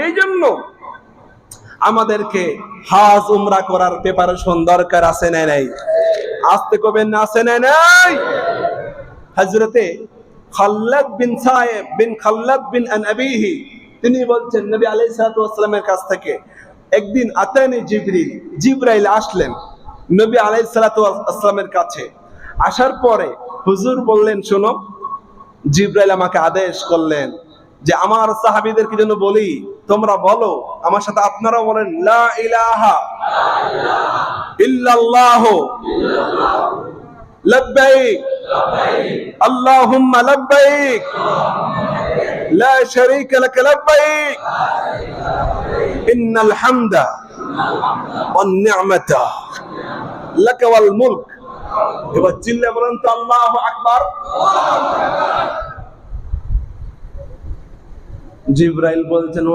এই জন্য আমাদেরকে হজ উমরা করার প্রিপারেশন দরকার আছে না নাই? আসতে কবেন না, আছে না নাই? হযরতে খাল্লাদ বিন সায়েব বিন খাল্লাদ বিন আনবিহি তিনি বলছেন নবী আলাইহিস সালাতু ওয়াস সালামের কাছ থেকে একদিন আতানি জিবরাইল আসলেন নবী আলাইহিস সালাতু ওয়াস সালামের কাছে। আসার পরে হুজুর বললেন, শোনো, জিবরাইল আমাকে আদেশ করলেন যে আমার সাহাবীদেরকে যেন বলি, তোমরা বলো, আমার সাথে আপনারা বলেন, লা ইলাহা ইল্লাল্লাহ লাব্বাইক আল্লাহুম্মা লাব্বাইক লা শারীকা লাক লাব্বাইক ইন্নাল হামদা ওয়ান নি'মাতা লাক ওয়াল মুলক। এবার চিল্লে বলেন তো আল্লাহু আকবার। জিবরাইল বলছেন,